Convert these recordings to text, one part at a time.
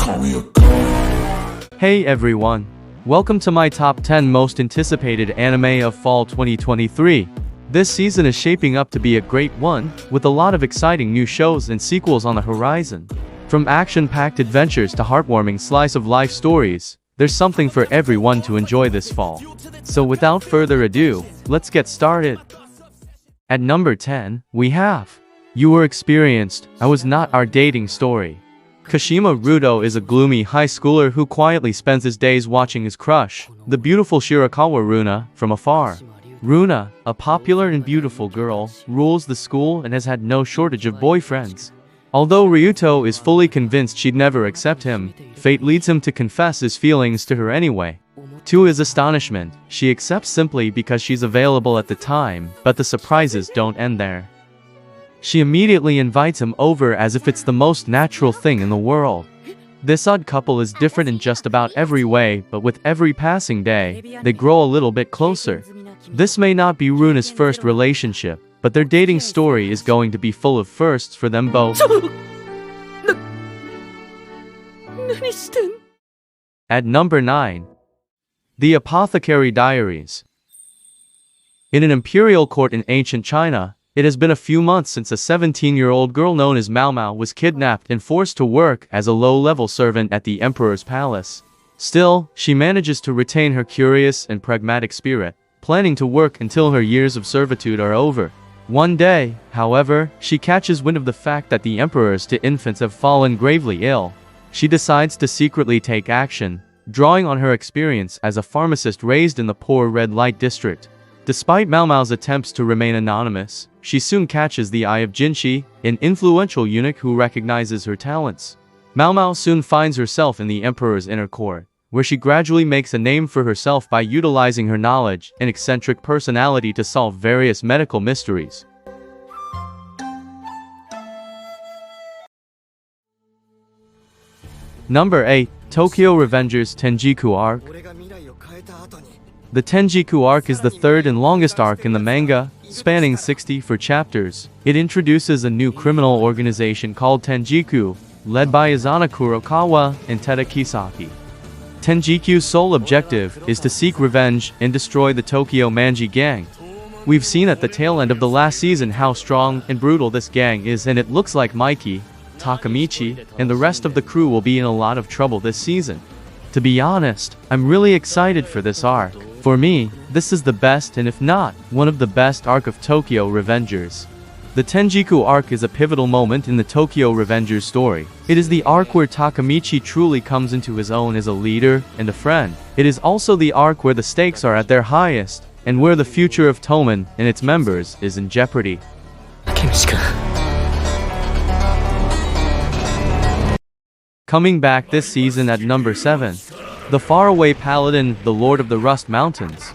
call me a god. Hey everyone! Welcome to my top 10 most anticipated anime of fall 2023. This season is shaping up to be a great one, with a lot of exciting new shows and sequels on the horizon. From action-packed adventures to heartwarming slice-of-life stories, there's something for everyone to enjoy this fall. So without further ado, let's get started. At number 10, we have You Were Experienced, I Was Not Our Dating Story. Kashima Ruto is a gloomy high schooler who quietly spends his days watching his crush, the beautiful Shirakawa Runa, from afar. Runa, a popular and beautiful girl, rules the school and has had no shortage of boyfriends. Although Ryuto is fully convinced she'd never accept him, fate leads him to confess his feelings to her anyway. To his astonishment, she accepts simply because she's available at the time, but the surprises don't end there. She immediately invites him over as if it's the most natural thing in the world. This odd couple is different in just about every way, but with every passing day, they grow a little bit closer. This may not be Runa's first relationship, but their dating story is going to be full of firsts for them both. At number 9. The Apothecary Diaries. In an imperial court in ancient China, it has been a few months since a 17-year-old girl known as Mao Mao was kidnapped and forced to work as a low-level servant at the emperor's palace. Still, she manages to retain her curious and pragmatic spirit, planning to work until her years of servitude are over. One day, however, she catches wind of the fact that the emperor's two infants have fallen gravely ill. She decides to secretly take action, drawing on her experience as a pharmacist raised in the poor red light district. Despite Mao Mao's attempts to remain anonymous, she soon catches the eye of Jinshi, an influential eunuch who recognizes her talents. Mao Mao soon finds herself in the emperor's inner court, where she gradually makes a name for herself by utilizing her knowledge and eccentric personality to solve various medical mysteries. Number 8. Tokyo Revengers Tenjiku Arc. The Tenjiku Arc is the third and longest arc in the manga, spanning 64 chapters. It introduces a new criminal organization called Tenjiku, led by Izana Kurokawa and Tada Kisaki. Tenjiku's sole objective is to seek revenge and destroy the Tokyo Manji gang. We've seen at the tail end of the last season how strong and brutal this gang is, and it looks like Mikey, Takamichi, and the rest of the crew will be in a lot of trouble this season. To be honest, I'm really excited for this arc. For me, this is the best, and if not, one of the best arc of Tokyo Revengers. The Tenjiku arc is a pivotal moment in the Tokyo Revengers story. It is the arc where Takamichi truly comes into his own as a leader and a friend. It is also the arc where the stakes are at their highest, and where the future of Toman and its members is in jeopardy. Coming back this season at number 7. The faraway paladin, the Lord of the Rust Mountains.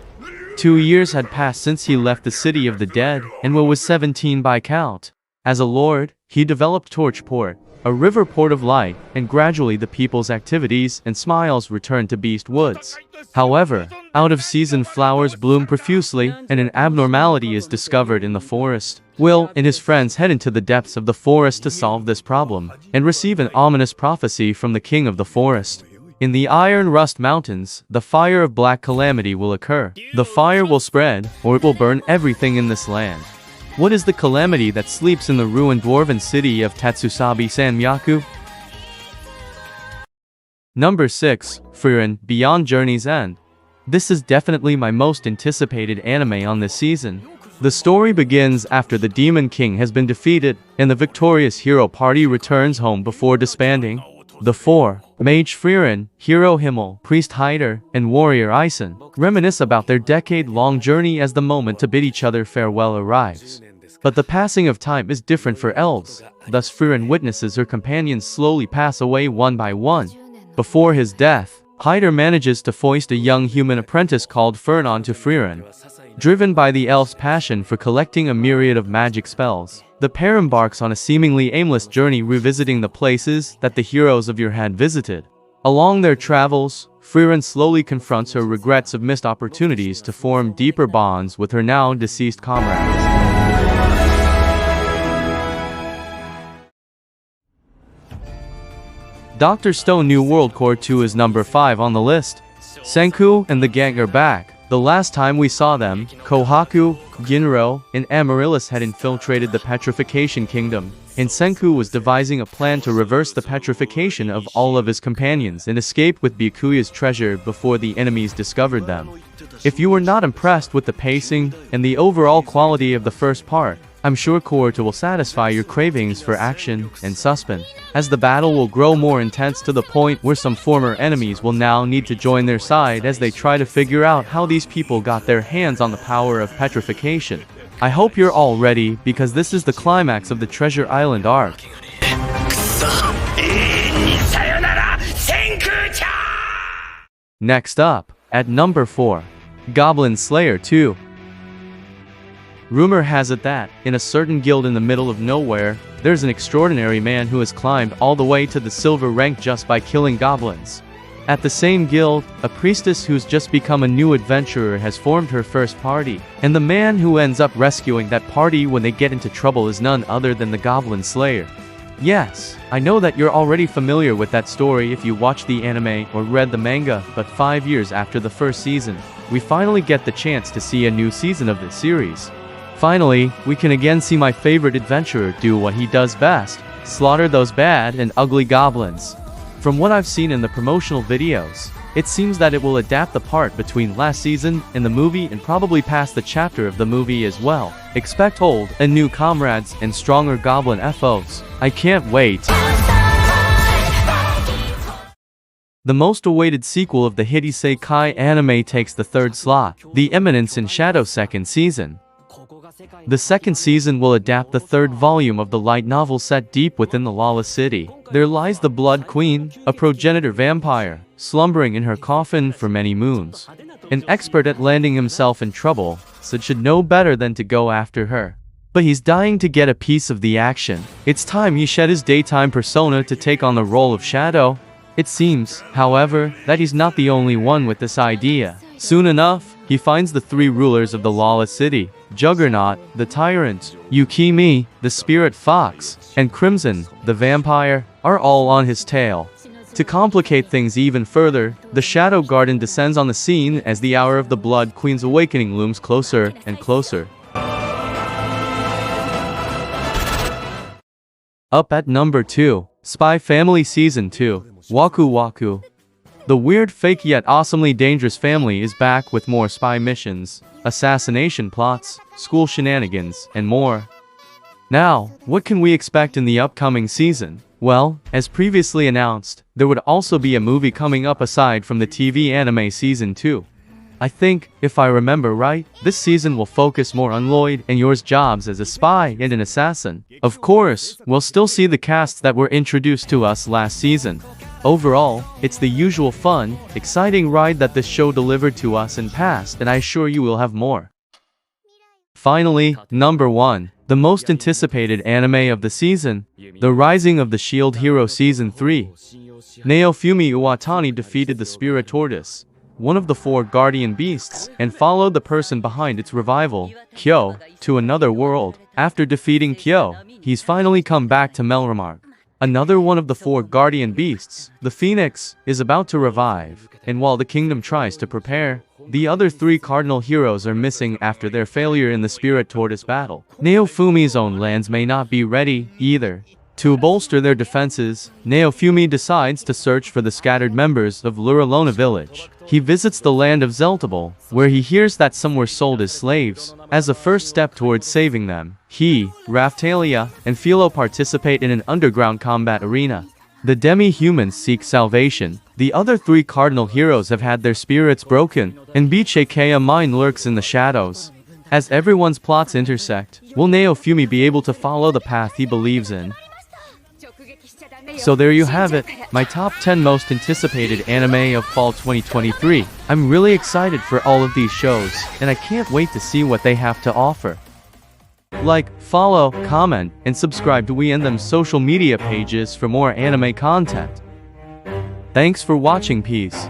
2 years had passed since he left the City of the Dead, and was 17 by count. As a lord, he developed Torchport, a river port of light, and gradually the people's activities and smiles returned to Beast Woods. However, out-of-season flowers bloom profusely, and an abnormality is discovered in the forest. Will and his friends head into the depths of the forest to solve this problem, and receive an ominous prophecy from the king of the forest. In the Iron Rust Mountains, the fire of black calamity will occur. The fire will spread, or it will burn everything in this land. What is the calamity that sleeps in the ruined dwarven city of Tatsusabi Sanmyaku? Number 6. Frieren, Beyond Journey's End. This is definitely my most anticipated anime on this season. The story begins after the Demon King has been defeated, and the victorious hero party returns home before disbanding. The four, Mage Frieren, Hero Himmel, Priest Hyder, and Warrior Ison, reminisce about their decade-long journey as the moment to bid each other farewell arrives. But the passing of time is different for elves, thus Frieren witnesses her companions slowly pass away one by one. Before his death, Hyder manages to foist a young human apprentice called Fern onto Frieren. Driven by the elf's passion for collecting a myriad of magic spells, the pair embarks on a seemingly aimless journey revisiting the places that the heroes of yore had visited. Along their travels, Frieren slowly confronts her regrets of missed opportunities to form deeper bonds with her now deceased comrades. Dr. Stone New World Core 2 is number 5 on the list. Senku and the gang are back. The last time we saw them, Kohaku, Ginro, and Amaryllis had infiltrated the Petrification Kingdom, and Senku was devising a plan to reverse the petrification of all of his companions and escape with Byakuya's treasure before the enemies discovered them. If you were not impressed with the pacing and the overall quality of the first part, I'm sure Core 2 will satisfy your cravings for action and suspense, as the battle will grow more intense to the point where some former enemies will now need to join their side as they try to figure out how these people got their hands on the power of petrification. I hope you're all ready, because this is the climax of the Treasure Island arc. Next up, at number 4, Goblin Slayer 2. Rumor has it that, in a certain guild in the middle of nowhere, there's an extraordinary man who has climbed all the way to the silver rank just by killing goblins. At the same guild, a priestess who's just become a new adventurer has formed her first party, and the man who ends up rescuing that party when they get into trouble is none other than the Goblin Slayer. Yes, I know that you're already familiar with that story if you watched the anime or read the manga, but 5 years after the first season, we finally get the chance to see a new season of this series. Finally, we can again see my favorite adventurer do what he does best: slaughter those bad and ugly goblins. From what I've seen in the promotional videos, it seems that it will adapt the part between last season and the movie and probably pass the chapter of the movie as well. Expect old and new comrades and stronger goblin FOs. I can't wait. The most awaited sequel of the hit isekai anime takes the third slot, The Eminence in Shadow second season. The second season will adapt the third volume of the light novel set deep within the lawless city. There lies the Blood Queen, a progenitor vampire, slumbering in her coffin for many moons. An expert at landing himself in trouble, Sid should know better than to go after her. But he's dying to get a piece of the action. It's time he shed his daytime persona to take on the role of Shadow. It seems, however, that he's not the only one with this idea. Soon enough, he finds the three rulers of the lawless city: Juggernaut, the tyrant; Yukimi, the spirit fox; and Crimson, the vampire, are all on his tail. To complicate things even further, the Shadow Garden descends on the scene as the hour of the Blood Queen's awakening looms closer and closer. Up at number 2, Spy Family Season 2, Waku Waku. The weird, fake yet awesomely dangerous family is back with more spy missions, assassination plots, school shenanigans, and more. Now, what can we expect in the upcoming season? Well, as previously announced, there would also be a movie coming up aside from the TV anime Season 2. I think, if I remember right, this season will focus more on Lloyd and Yor's jobs as a spy and an assassin. Of course, we'll still see the casts that were introduced to us last season. Overall, it's the usual fun, exciting ride that this show delivered to us in past, and I assure you we'll have more. Finally, number 1, the most anticipated anime of the season, The Rising of the Shield Hero Season 3. Naofumi Iwatani defeated the Spirit Tortoise, one of the 4 guardian beasts, and followed the person behind its revival, Kyo, to another world. After defeating Kyo, he's finally come back to Melromarc. Another one of the 4 guardian beasts, the Phoenix, is about to revive, and while the kingdom tries to prepare, the other 3 cardinal heroes are missing after their failure in the Spirit Tortoise battle. Naofumi's own lands may not be ready, either. To bolster their defenses, Naofumi decides to search for the scattered members of Luralona village. He visits the land of Zeltable, where he hears that some were sold as slaves. As a first step towards saving them, he, Raphtalia, and Philo participate in an underground combat arena. The demi-humans seek salvation. The other 3 cardinal heroes have had their spirits broken, and Bichekea Mine lurks in the shadows. As everyone's plots intersect, will Naofumi be able to follow the path he believes in? So there you have it, my top 10 most anticipated anime of fall 2023. I'm really excited for all of these shows, and I can't wait to see what they have to offer. Like, follow, comment, and subscribe to We and Them's social media pages for more anime content. Thanks for watching, peace.